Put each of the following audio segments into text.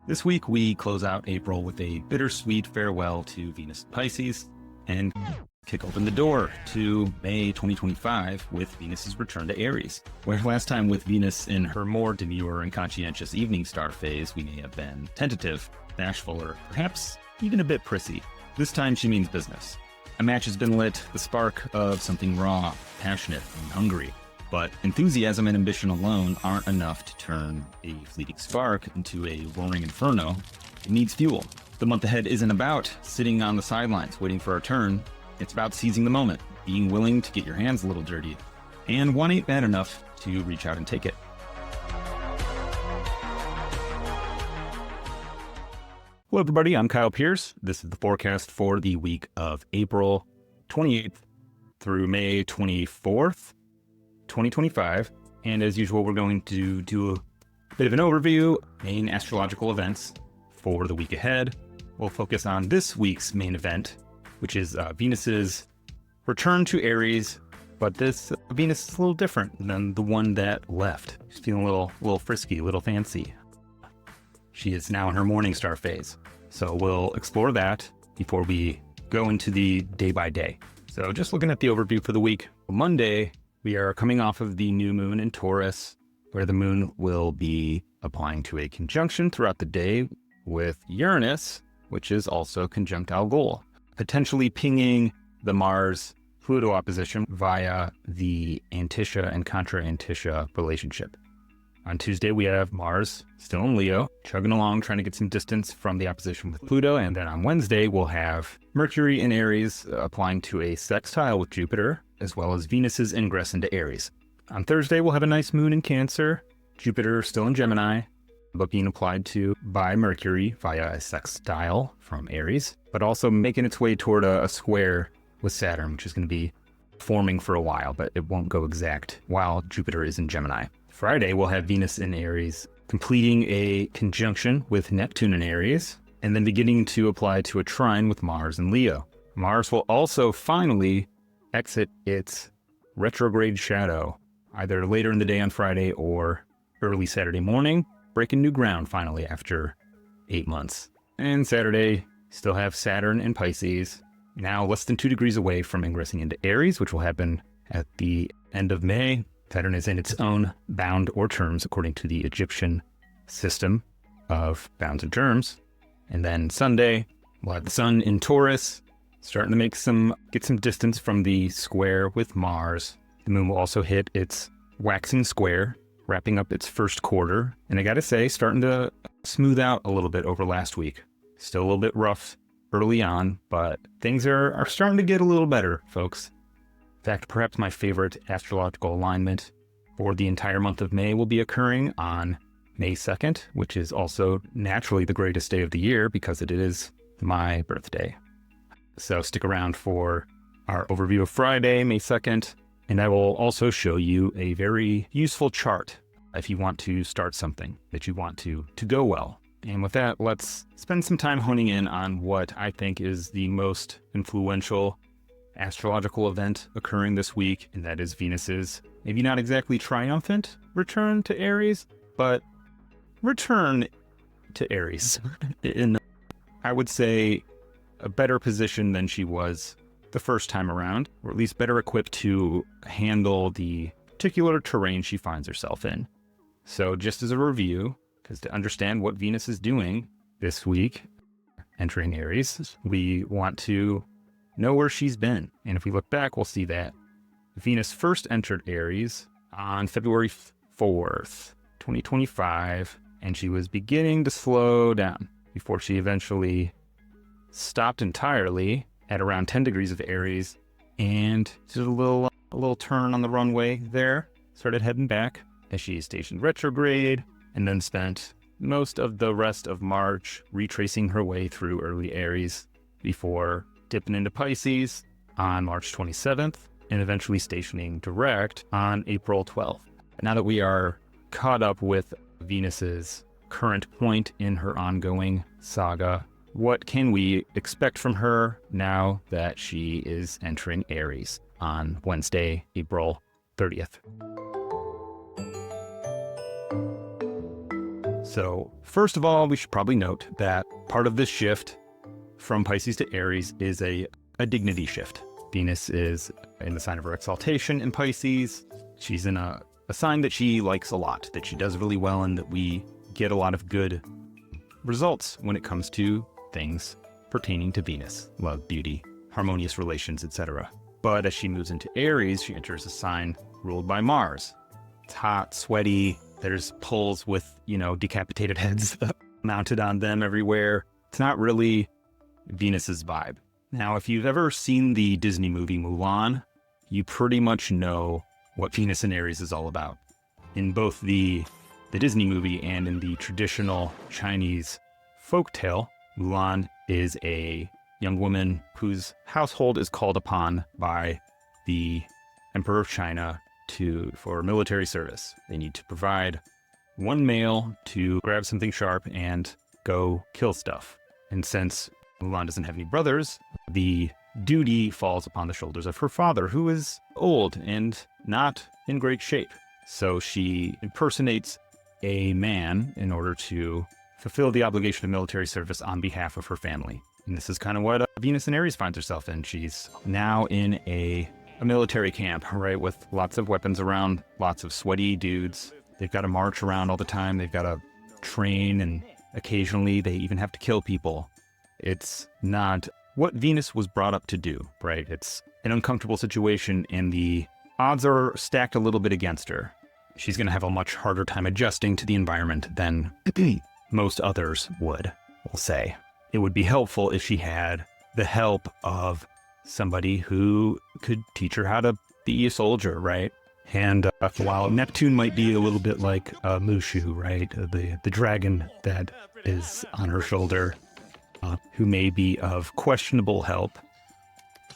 This week, we close out April with a bittersweet farewell to Venus in Pisces and kick open the door to May 2025 with Venus's return to Aries. Where last time with Venus in her more demure and conscientious evening star phase, we may have been tentative, bashful, or perhaps even a bit prissy. This time she means business. A match has been lit, the spark of something raw, passionate, and hungry. But enthusiasm and ambition alone aren't enough to turn a fleeting spark into a roaring inferno. It needs fuel. The month ahead isn't about sitting on the sidelines waiting for our turn. It's about seizing the moment, being willing to get your hands a little dirty. And one ain't bad enough to reach out and take it. Hello everybody, I'm Kyle Pierce. This is the forecast for the week of April 28th through May 24th. 2025, and as usual we're going to do a bit of an overview, main astrological events for the week ahead. We'll focus on this week's main event, which is Venus's return to Aries, but this Venus is a little different than the one that left. She's feeling a little frisky, a little fancy. She is now in her morning star phase, so we'll explore that before we go into the day by day. So just looking at the overview for the week, Monday, we are coming off of the new moon in Taurus, where the moon will be applying to a conjunction throughout the day with Uranus, which is also conjunct Algol, potentially pinging the Mars-Pluto opposition via the Antitia and contra-Antitia relationship. On Tuesday, we have Mars, still in Leo, chugging along, trying to get some distance from the opposition with Pluto. And then on Wednesday, we'll have Mercury in Aries applying to a sextile with Jupiter, as well as Venus's ingress into Aries. On Thursday, we'll have a nice moon in Cancer, Jupiter still in Gemini, but being applied to by Mercury via a sextile from Aries, but also making its way toward a square with Saturn, which is going to be forming for a while, but it won't go exact while Jupiter is in Gemini. Friday, we'll have Venus in Aries, completing a conjunction with Neptune in Aries, and then beginning to apply to a trine with Mars in Leo. Mars will also finally exit its retrograde shadow, either later in the day on Friday or early Saturday morning, breaking new ground finally after 8 months. And Saturday, still have Saturn in Pisces, now less than 2 degrees away from ingressing into Aries, which will happen at the end of May. Saturn is in its own bound or terms according to the Egyptian system of bounds and terms. And then Sunday, we'll have the Sun in Taurus, starting to get some distance from the square with Mars. The moon will also hit its waxing square, wrapping up its first quarter. And I gotta say, starting to smooth out a little bit over last week. Still a little bit rough early on, but things are starting to get a little better, folks. In fact, perhaps my favorite astrological alignment for the entire month of May will be occurring on May 2nd, which is also naturally the greatest day of the year because it is my birthday. So stick around for our overview of Friday, May 2nd, and I will also show you a very useful chart if you want to start something that you want to go well. And with that, let's spend some time honing in on what I think is the most influential astrological event occurring this week, and that is Venus's, maybe not exactly triumphant return to Aries, but return to Aries in, I would say, a better position than she was the first time around, or at least better equipped to handle the particular terrain she finds herself in. So just as a review, because to understand what Venus is doing this week, entering Aries, we want to know where she's been. And if we look back, we'll see that Venus first entered Aries on February 4th, 2025, and she was beginning to slow down before she eventually stopped entirely at around 10 degrees of Aries and did a little turn on the runway there, started heading back as she stationed retrograde, and then spent most of the rest of March retracing her way through early Aries before dipping into Pisces on March 27th and eventually stationing direct on April 12th. Now that we are caught up with Venus's current point in her ongoing saga, what can we expect from her now that she is entering Aries on Wednesday, April 30th? So first of all, we should probably note that part of this shift from Pisces to Aries is a dignity shift. Venus is in the sign of her exaltation in Pisces. She's in a sign that she likes a lot, that she does really well, and that we get a lot of good results when it comes to things pertaining to Venus: love, beauty, harmonious relations, etc. But as she moves into Aries, she enters a sign ruled by Mars. It's hot, sweaty. There's poles with, decapitated heads mounted on them everywhere. It's not really Venus's vibe. Now, if you've ever seen the Disney movie Mulan, you pretty much know what Venus in Aries is all about. In both the Disney movie and in the traditional Chinese folktale, Mulan is a young woman whose household is called upon by the Emperor of China for military service. They need to provide one male to grab something sharp and go kill stuff. And since Mulan doesn't have any brothers, the duty falls upon the shoulders of her father, who is old and not in great shape. So she impersonates a man in order to fulfill the obligation of military service on behalf of her family. And this is kind of what Venus in Aries finds herself in. She's now in a military camp, right, with lots of weapons around, lots of sweaty dudes. They've got to march around all the time. They've got to train, and occasionally they even have to kill people. It's not what Venus was brought up to do, right? It's an uncomfortable situation, and the odds are stacked a little bit against her. She's going to have a much harder time adjusting to the environment than most others would, we'll say. It would be helpful if she had the help of somebody who could teach her how to be a soldier, right? And while Neptune might be a little bit like Mushu, right? The dragon that is on her shoulder, who may be of questionable help,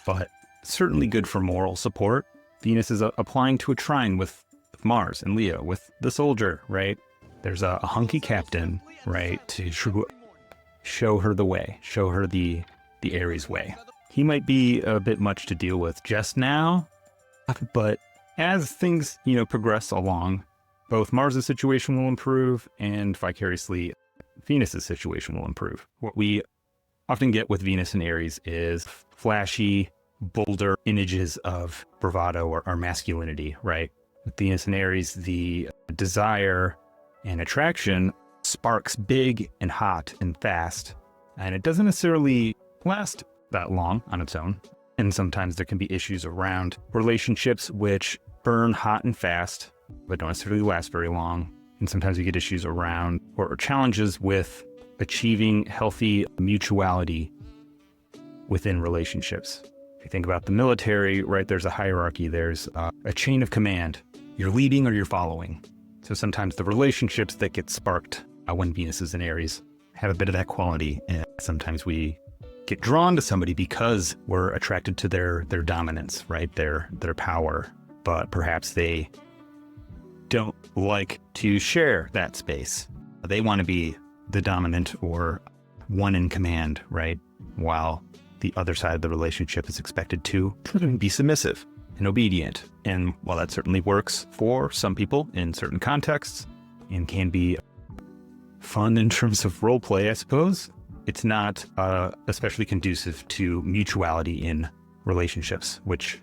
but certainly good for moral support. Venus is applying to a trine with Mars and Leo, with the soldier, right? There's a hunky captain, right, to show her the way, show her the Aries way. He might be a bit much to deal with just now, but as things, progress along, both Mars' situation will improve and vicariously Venus' situation will improve. What we often get with Venus and Aries is flashy, bolder images of bravado or masculinity, right? With Venus and Aries, the desire and attraction sparks big and hot and fast, and it doesn't necessarily last that long on its own. And sometimes there can be issues around relationships which burn hot and fast, but don't necessarily last very long. And sometimes you get issues around or challenges with achieving healthy mutuality within relationships. If you think about the military, right, there's a hierarchy, there's a chain of command. You're leading or you're following. So sometimes the relationships that get sparked when Venus is in Aries have a bit of that quality. And sometimes we get drawn to somebody because we're attracted to their dominance, right? Their power, but perhaps they don't like to share that space. They want to be the dominant or one in command, right? While the other side of the relationship is expected to be submissive and obedient. And while that certainly works for some people in certain contexts and can be fun in terms of role play, I suppose, it's not especially conducive to mutuality in relationships, which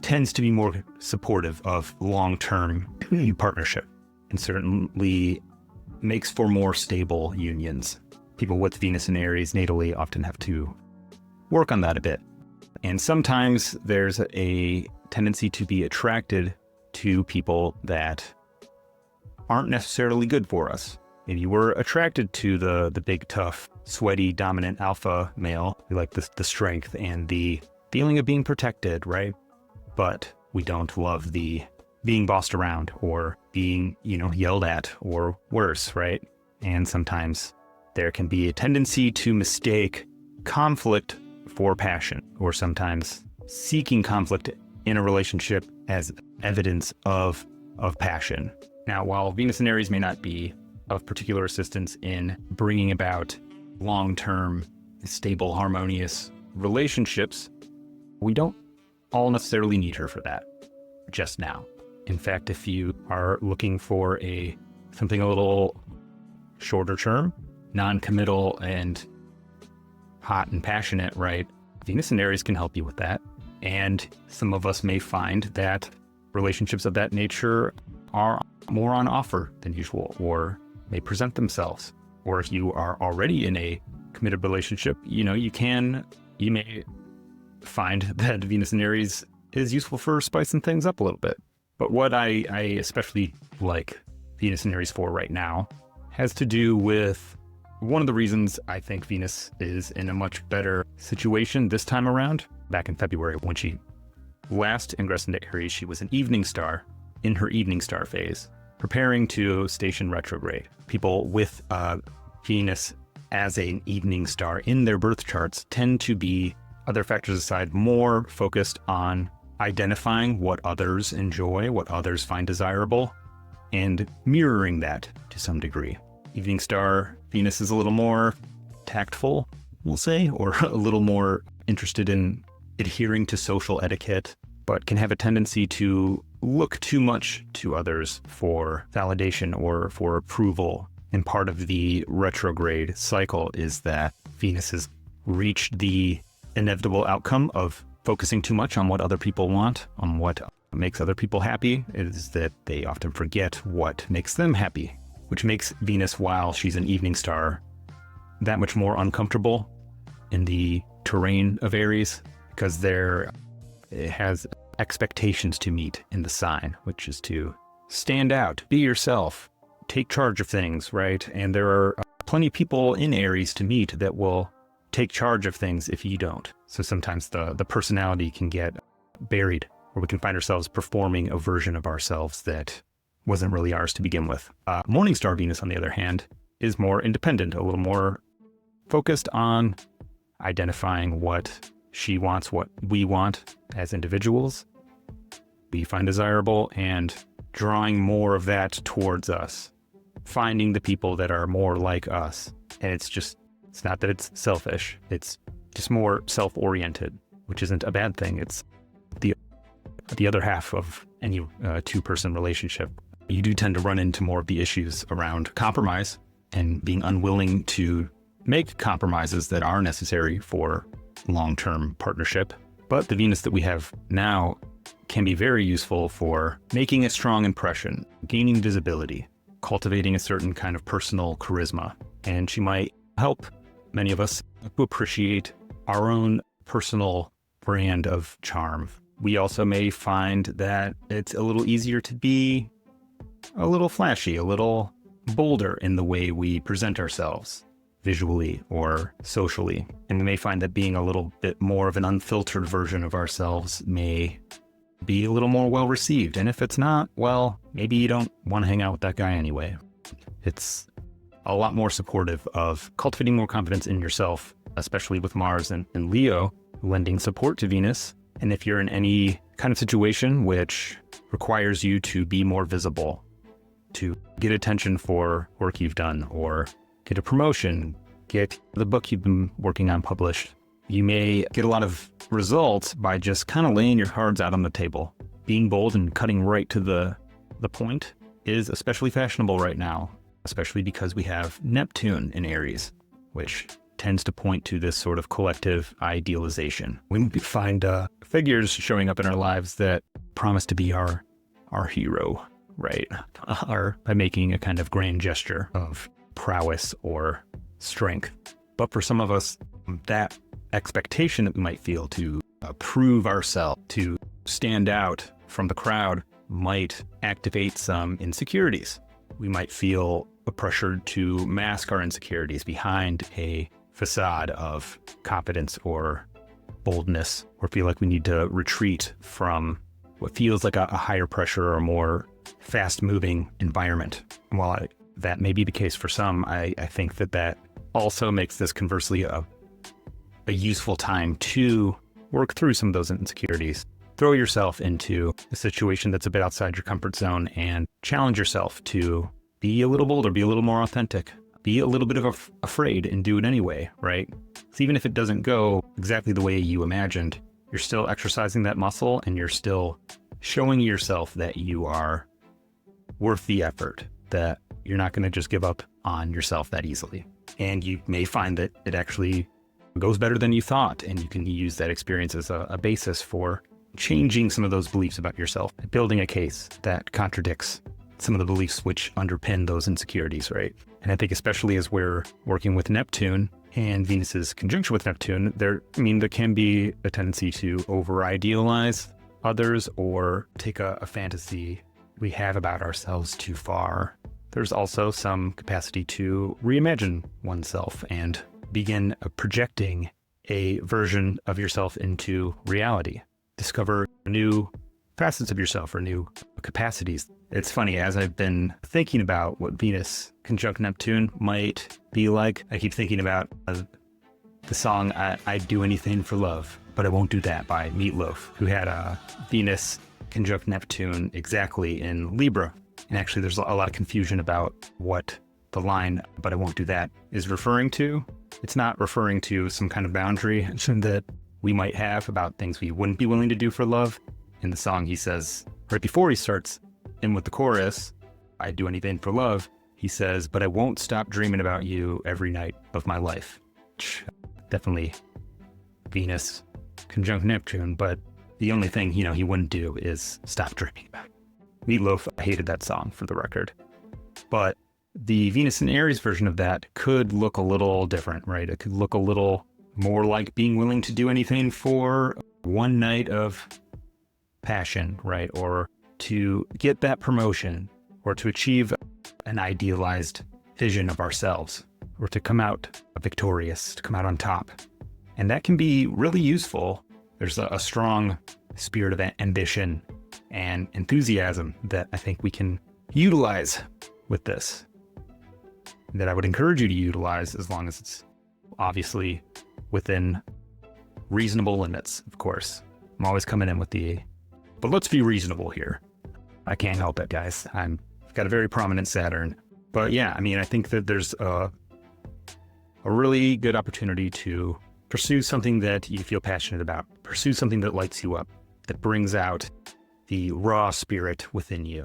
tends to be more supportive of long-term partnership and certainly makes for more stable unions. People with Venus and Aries natally often have to work on that a bit. And sometimes there's a tendency to be attracted to people that aren't necessarily good for us. Maybe we're attracted to the big, tough, sweaty, dominant alpha male. We like the strength and the feeling of being protected, right? But we don't love the being bossed around or being, yelled at or worse, right? And sometimes there can be a tendency to mistake conflict for passion, or sometimes seeking conflict in a relationship as evidence of passion. Now, while Venus and Aries may not be of particular assistance in bringing about long-term, stable, harmonious relationships, we don't all necessarily need her for that just now. In fact, if you are looking for something a little shorter term, non-committal and hot and passionate, right? Venus and Aries can help you with that. And some of us may find that relationships of that nature are more on offer than usual, or may present themselves. Or if you are already in a committed relationship, you may find that Venus and Aries is useful for spicing things up a little bit. But what I especially like Venus and Aries for right now has to do with one of the reasons I think Venus is in a much better situation this time around. Back in February, when she last ingressed into Aries, she was an evening star in her evening star phase, preparing to station retrograde. People with Venus as an evening star in their birth charts tend to be, other factors aside, more focused on identifying what others enjoy, what others find desirable, and mirroring that to some degree. Evening star Venus is a little more tactful, we'll say, or a little more interested in adhering to social etiquette, but can have a tendency to look too much to others for validation or for approval. And part of the retrograde cycle is that Venus has reached the inevitable outcome of focusing too much on what other people want, on what makes other people happy, is that they often forget what makes them happy, which makes Venus, while she's an evening star, that much more uncomfortable in the terrain of Aries, because it has expectations to meet in the sign, which is to stand out, be yourself, take charge of things, right? And there are plenty of people in Aries to meet that will take charge of things if you don't. So sometimes the personality can get buried, or we can find ourselves performing a version of ourselves that wasn't really ours to begin with. Morning star Venus, on the other hand, is more independent, a little more focused on identifying what she wants, what we want as individuals, we find desirable, and drawing more of that towards us, finding the people that are more like us. And it's not that it's selfish, it's just more self-oriented, which isn't a bad thing. It's the other half of any two-person relationship. You do tend to run into more of the issues around compromise and being unwilling to make compromises that are necessary for long-term partnership. But the Venus that we have now can be very useful for making a strong impression, gaining visibility, cultivating a certain kind of personal charisma. And she might help many of us to appreciate our own personal brand of charm. We also may find that it's a little easier to be a little flashy, a little bolder in the way we present ourselves visually or socially. And we may find that being a little bit more of an unfiltered version of ourselves may be a little more well received. And if it's not, well, maybe you don't want to hang out with that guy anyway. It's a lot more supportive of cultivating more confidence in yourself, especially with Mars and Leo lending support to Venus. And if you're in any kind of situation which requires you to be more visible, to get attention for work you've done, or get a promotion, get the book you've been working on published, you may get a lot of results by just kind of laying your cards out on the table. Being bold and cutting right to the point is especially fashionable right now, especially because we have Neptune in Aries, which tends to point to this sort of collective idealization. We find figures showing up in our lives that promise to be our hero, right? By making a kind of grand gesture of prowess or strength. But for some of us, that expectation that we might feel to prove ourselves, to stand out from the crowd, might activate some insecurities. We might feel a pressure to mask our insecurities behind a facade of confidence or boldness, or feel like we need to retreat from what feels like a higher pressure or more fast-moving environment. And while that may be the case for some, I think that also makes this conversely a useful time to work through some of those insecurities. Throw yourself into a situation that's a bit outside your comfort zone and challenge yourself to be a little bolder, be a little more authentic, be a little bit afraid and do it anyway, right? So even if it doesn't go exactly the way you imagined, you're still exercising that muscle and you're still showing yourself that you are worth the effort, that you're not going to just give up on yourself that easily. And you may find that it actually goes better than you thought. And you can use that experience as a basis for changing some of those beliefs about yourself, building a case that contradicts some of the beliefs which underpin those insecurities, right? And I think especially as we're working with Neptune and Venus's conjunction with Neptune, there can be a tendency to over-idealize others or take a fantasy we have about ourselves too far. There's also some capacity to reimagine oneself and begin projecting a version of yourself into reality. Discover new facets of yourself or new capacities. It's funny, as I've been thinking about what Venus conjunct Neptune might be like, I keep thinking about the song I'd Do Anything for Love, But I Won't Do That by Meatloaf, who had a Venus conjunct Neptune exactly in Libra. And actually there's a lot of confusion about what the line, but I won't do that, is referring to. It's not referring to some kind of boundary that we might have about things we wouldn't be willing to do for love. In the song, he says, right before he starts in with the chorus, I'd do anything for love, he says, but I won't stop dreaming about you every night of my life. Definitely Venus conjunct Neptune, but the only thing, he wouldn't do is stop dreaming about it. Meatloaf hated that song, for the record. But the Venus and Aries version of that could look a little different, right? It could look a little more like being willing to do anything for one night of passion, right? Or to get that promotion, or to achieve an idealized vision of ourselves, or to come out victorious, to come out on top. And that can be really useful. There's a strong spirit of ambition and enthusiasm that I think we can utilize with this, that I would encourage you to utilize, as long as it's obviously within reasonable limits, of course. I'm always coming in with but let's be reasonable here. I can't help it, guys. I've got a very prominent Saturn. But yeah, I think that there's a really good opportunity to pursue something that you feel passionate about, pursue something that lights you up, that brings out the raw spirit within you.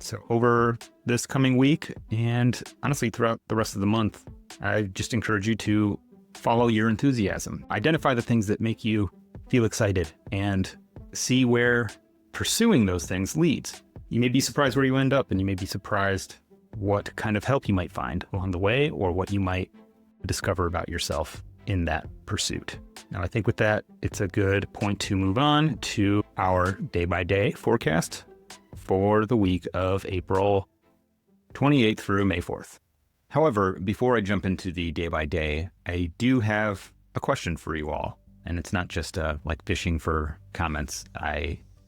So over this coming week, and honestly throughout the rest of the month, I just encourage you to follow your enthusiasm. Identify the things that make you feel excited and see where pursuing those things leads. You may be surprised where you end up, and you may be surprised what kind of help you might find along the way, or what you might discover about yourself in that pursuit. Now, I think with that, it's a good point to move on to our day-by-day forecast for the week of April 28th through May 4th. However, before I jump into the day-by-day, I do have a question for you all. And it's not just like fishing for comments.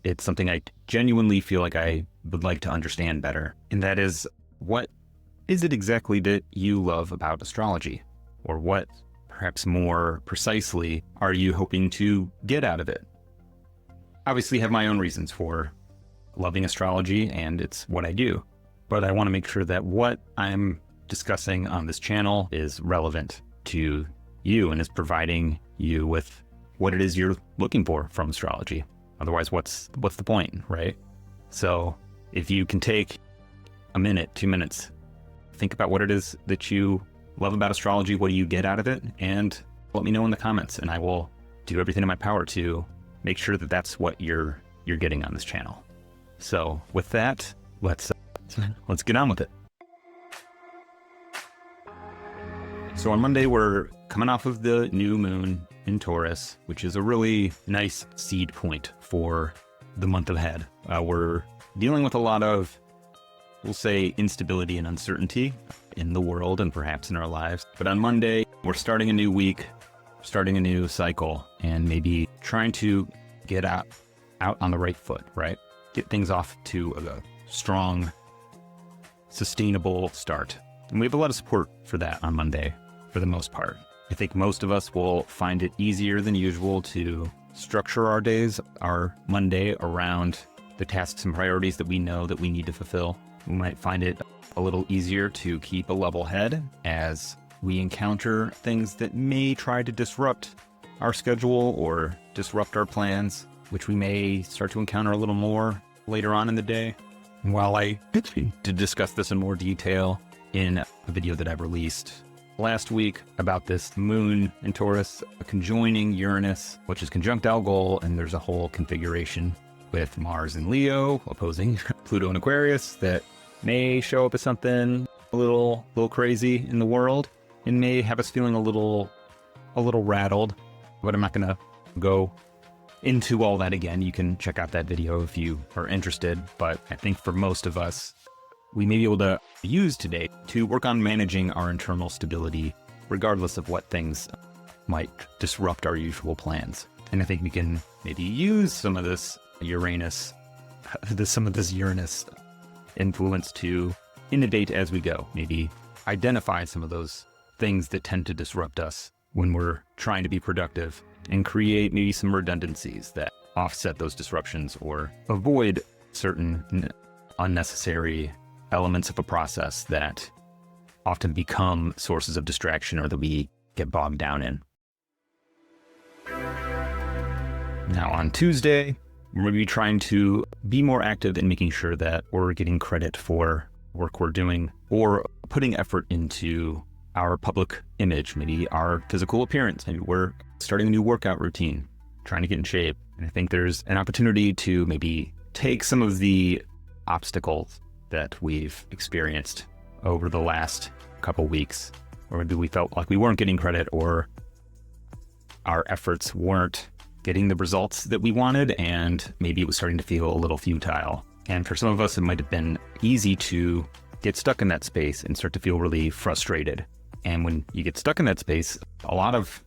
It's something I genuinely feel like I would like to understand better. And that is, what is it exactly that you love about astrology? Or what, perhaps more precisely, are you hoping to get out of it? Obviously, I have my own reasons for loving astrology, and it's what I do. But I want to make sure that what I'm discussing on this channel is relevant to you and is providing you with what it is you're looking for from astrology. Otherwise, what's the point, right? So if you can take a minute, 2 minutes, think about what it is that you love about astrology, what do you get out of it, and let me know in the comments, and I will do everything in my power to make sure that that's what you're getting on this channel. So with that, let's get on with it. So on Monday, we're coming off of the new moon in Taurus, which is a really nice seed point for the month ahead. We're dealing with a lot of, we'll say, instability and uncertainty in the world and perhaps in our lives. But on Monday, we're starting a new week, starting a new cycle, and maybe trying to get out on the right foot, right? Get things off to a strong, sustainable start. And we have a lot of support for that on Monday, for the most part. I think most of us will find it easier than usual to structure our days, our Monday, around the tasks and priorities that we know that we need to fulfill. We might find it a little easier to keep a level head as we encounter things that may try to disrupt our schedule or disrupt our plans, which we may start to encounter a little more later on in the day. While I did discuss this in more detail in a video that I've released last week about this moon in Taurus conjoining Uranus, which is conjunct Algol, and there's a whole configuration with Mars in Leo opposing Pluto in Aquarius that may show up as something a little crazy in the world and may have us feeling a little rattled. But I'm not going to go into all that again. You can check out that video if you are interested. But I think for most of us, we may be able to use today to work on managing our internal stability, regardless of what things might disrupt our usual plans. And I think we can maybe use some of this Uranus influence to innovate as we go. Maybe identify some of those things that tend to disrupt us when we're trying to be productive and create maybe some redundancies that offset those disruptions or avoid certain unnecessary elements of a process that often become sources of distraction or that we get bogged down in. Now on Tuesday, we're going to be trying to be more active in making sure that we're getting credit for work we're doing or putting effort into our public image, maybe our physical appearance. Maybe we're starting a new workout routine, trying to get in shape. And I think there's an opportunity to maybe take some of the obstacles that we've experienced over the last couple weeks, or maybe we felt like we weren't getting credit or our efforts weren't getting the results that we wanted, and maybe it was starting to feel a little futile. And for some of us, it might have been easy to get stuck in that space and start to feel really frustrated. And when you get stuck in that space, a lot of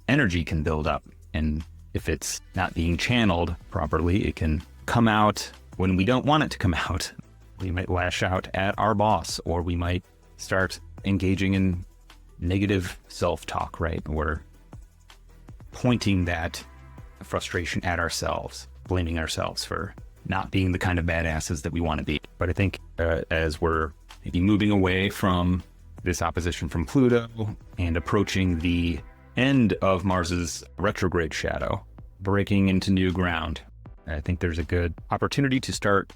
energy can build up. And if it's not being channeled properly, it can come out when we don't want it to come out. We might lash out at our boss, or we might start engaging in negative self-talk, right? We're pointing that frustration at ourselves, blaming ourselves for not being the kind of badasses that we want to be. But I think as we're maybe moving away from this opposition from Pluto and approaching the end of Mars's retrograde shadow, breaking into new ground, I think there's a good opportunity to start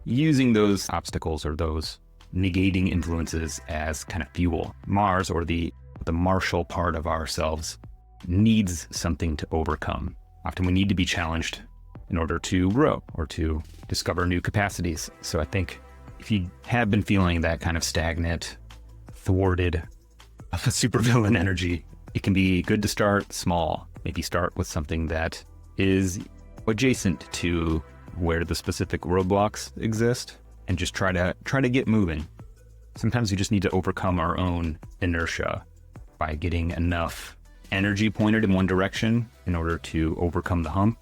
using those obstacles or those negating influences as kind of fuel. Mars, or the martial part of ourselves, needs something to overcome. Often we need to be challenged in order to grow or to discover new capacities. So I think if you have been feeling that kind of stagnant, thwarted, supervillain energy, it can be good to start small. Maybe start with something that is adjacent to where the specific roadblocks exist and just try to get moving. Sometimes we just need to overcome our own inertia by getting enough energy pointed in one direction in order to overcome the hump.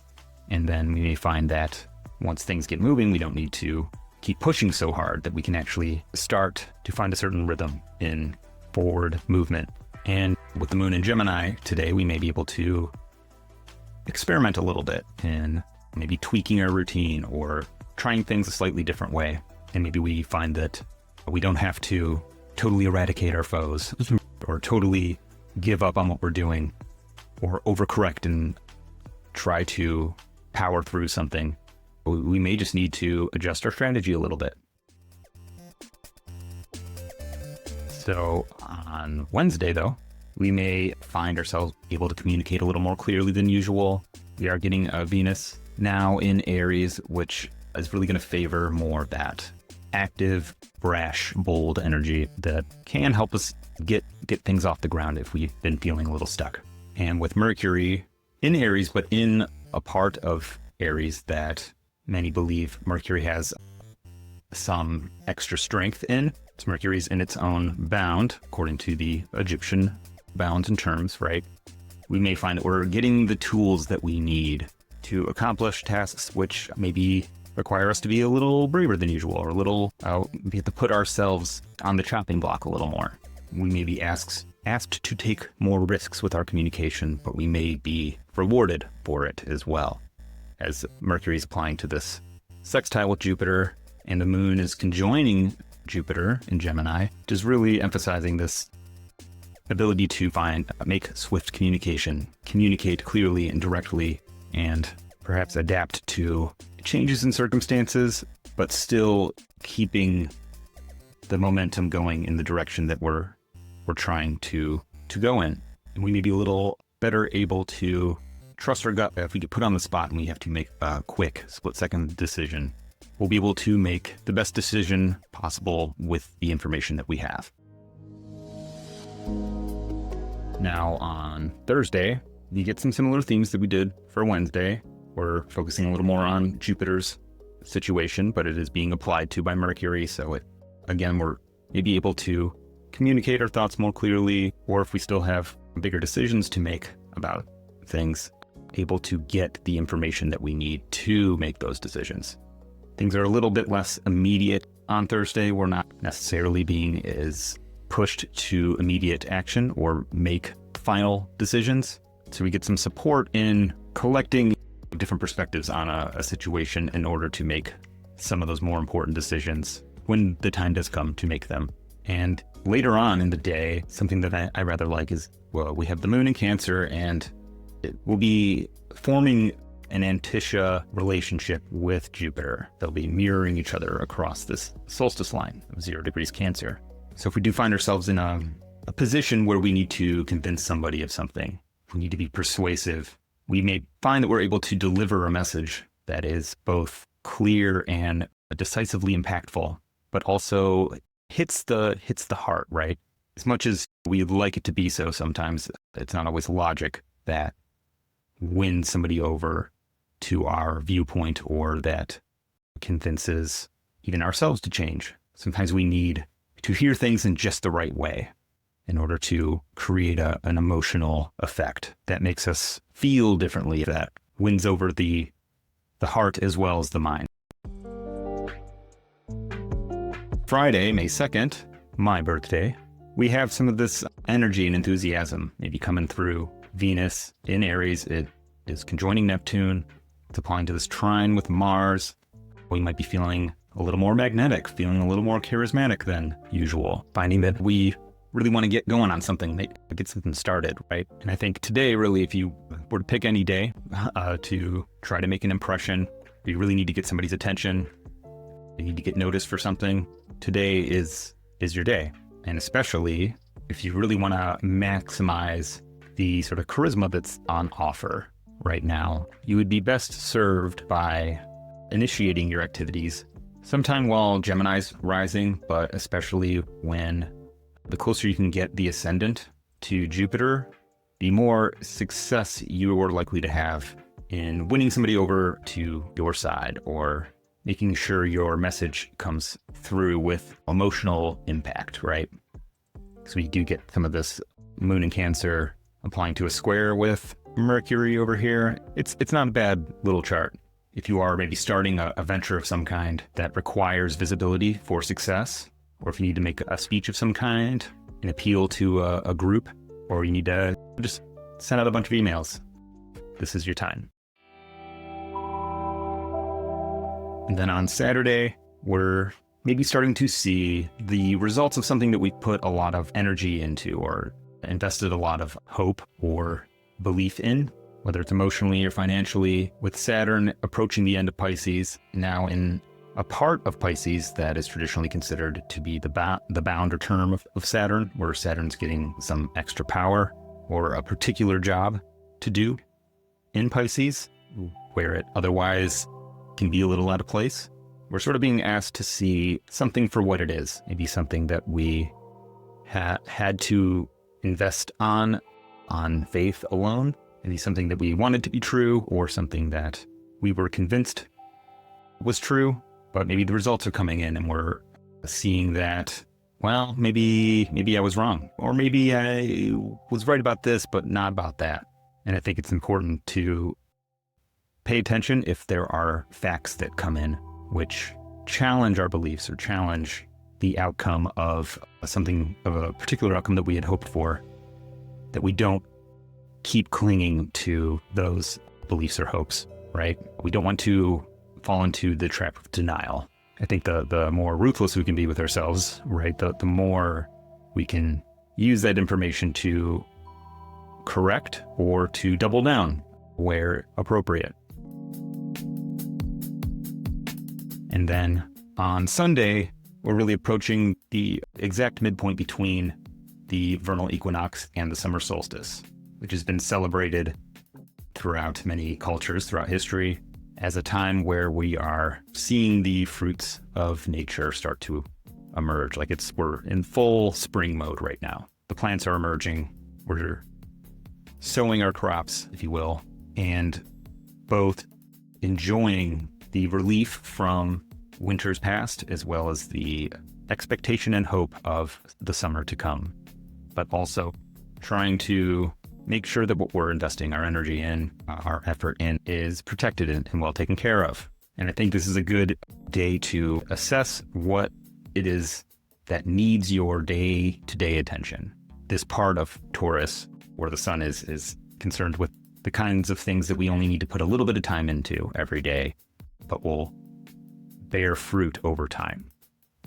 And then we may find that once things get moving, we don't need to keep pushing so hard, that we can actually start to find a certain rhythm in forward movement. And with the moon in Gemini today, we may be able to experiment a little bit in maybe tweaking our routine or trying things a slightly different way. And maybe we find that we don't have to totally eradicate our foes or totally give up on what we're doing or overcorrect and try to power through something. We may just need to adjust our strategy a little bit. So on Wednesday, though, we may find ourselves able to communicate a little more clearly than usual. We are getting a Venus now in Aries, which is really going to favor more of that active, brash, bold energy that can help us get things off the ground if we've been feeling a little stuck. And with Mercury in Aries, but in a part of Aries that many believe Mercury has some extra strength in. So Mercury's in its own bound, according to the Egyptian bounds and terms, right? We may find that we're getting the tools that we need to accomplish tasks which maybe require us to be a little braver than usual, or a little, we have to put ourselves on the chopping block a little more. We may be asked to take more risks with our communication, but we may be rewarded for it as well. As Mercury is applying to this sextile with Jupiter, and the moon is conjoining Jupiter in Gemini, which is really emphasizing this ability to make swift communication, communicate clearly and directly, and perhaps adapt to changes in circumstances but still keeping the momentum going in the direction that we're trying to go in. And we may be a little better able to trust our gut. If we get put on the spot and we have to make a quick split-second decision, we'll be able to make the best decision possible with the information that we have. Now on Thursday, you get some similar themes that we did for Wednesday. We're focusing a little more on Jupiter's situation, but it is being applied to by Mercury. So again, we're maybe able to communicate our thoughts more clearly, or if we still have bigger decisions to make about things, able to get the information that we need to make those decisions. Things are a little bit less immediate on Thursday. We're not necessarily being as pushed to immediate action or make final decisions. So we get some support in collecting different perspectives on a situation in order to make some of those more important decisions when the time does come to make them. And later on in the day, something that I rather like is, well, we have the moon in Cancer, and it will be forming an Antisha relationship with Jupiter. They'll be mirroring each other across this solstice line of 0 degrees Cancer. So if we do find ourselves in a position where we need to convince somebody of something, we need to be persuasive, we may find that we're able to deliver a message that is both clear and decisively impactful, but also hits the heart, right? As much as we'd like it to be so, sometimes it's not always logic that wins somebody over to our viewpoint or that convinces even ourselves to change. Sometimes we need to hear things in just the right way in order to create an emotional effect that makes us feel differently, that wins over the heart as well as the mind. Friday, May 2nd, my birthday, we have some of this energy and enthusiasm maybe coming through. Venus in Aries, it is conjoining Neptune. It's applying to this trine with Mars. We might be feeling a little more magnetic, feeling a little more charismatic than usual, finding that we really want to get going on something, get something started, right? And I think today, really, if you were to pick any day to try to make an impression, you really need to get somebody's attention, you need to get noticed for something, today is your day. And especially if you really want to maximize the sort of charisma that's on offer right now, you would be best served by initiating your activities sometime while Gemini's rising, but especially when the closer you can get the ascendant to Jupiter, the more success you are likely to have in winning somebody over to your side or making sure your message comes through with emotional impact, right? So we do get some of this moon in Cancer applying to a square with Mercury over here. It's not a bad little chart. If you are maybe starting a venture of some kind that requires visibility for success, or if you need to make a speech of some kind, an appeal to a group, or you need to just send out a bunch of emails, this is your time. And then on Saturday, we're maybe starting to see the results of something that we put a lot of energy into or invested a lot of hope or belief in, whether it's emotionally or financially, with Saturn approaching the end of Pisces, now in a part of Pisces that is traditionally considered to be the bound or term of Saturn, where Saturn's getting some extra power or a particular job to do in Pisces, where it otherwise can be a little out of place. We're sort of being asked to see something for what it is, maybe something that we had to invest on faith alone, maybe something that we wanted to be true or something that we were convinced was true, but maybe the results are coming in and we're seeing that, well, maybe I was wrong, or maybe I was right about this, but not about that. And I think it's important to pay attention if there are facts that come in which challenge our beliefs or challenge the outcome of something, of a particular outcome that we had hoped for, that we don't keep clinging to those beliefs or hopes, right? We don't want to fall into the trap of denial. I think the more ruthless we can be with ourselves, right, the more we can use that information to correct or to double down where appropriate. And then on Sunday, we're really approaching the exact midpoint between the vernal equinox and the summer solstice, which has been celebrated throughout many cultures throughout history as a time where we are seeing the fruits of nature start to emerge. Like we're in full spring mode right now. The plants are emerging. We're sowing our crops, if you will, and both enjoying the relief from winters past as well as the expectation and hope of the summer to come, but also trying to make sure that what we're investing our energy in, our effort in, is protected and well taken care of. And I think this is a good day to assess what it is that needs your day-to-day attention. This part of Taurus, where the sun is concerned with the kinds of things that we only need to put a little bit of time into every day, but will bear fruit over time.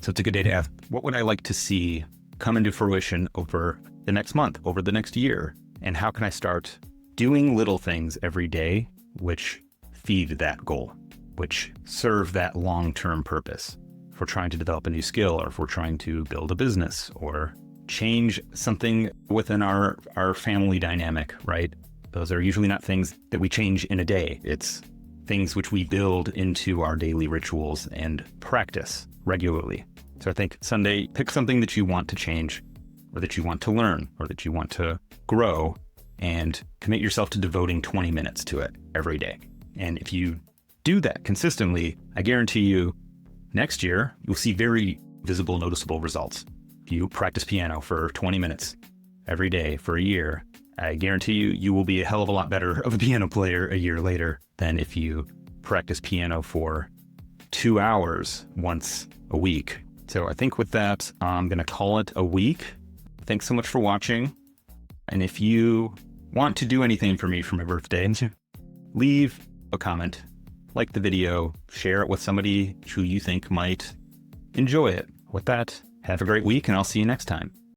So it's a good day to ask, what would I like to see come into fruition over the next month, over the next year? And how can I start doing little things every day which feed that goal, which serve that long-term purpose? If we're trying to develop a new skill, or if we're trying to build a business or change something within our family dynamic, right? Those are usually not things that we change in a day. It's things which we build into our daily rituals and practice regularly. So I think Sunday, pick something that you want to change, or that you want to learn, or that you want to grow, and commit yourself to devoting 20 minutes to it every day. And if you do that consistently, I guarantee you next year, you'll see very visible, noticeable results. If you practice piano for 20 minutes every day for a year, I guarantee you will be a hell of a lot better of a piano player a year later than if you practice piano for 2 hours once a week. So I think with that, I'm going to call it a week. Thanks so much for watching. And if you want to do anything for me for my birthday, leave a comment, like the video, share it with somebody who you think might enjoy it. With that, have a great week, and I'll see you next time.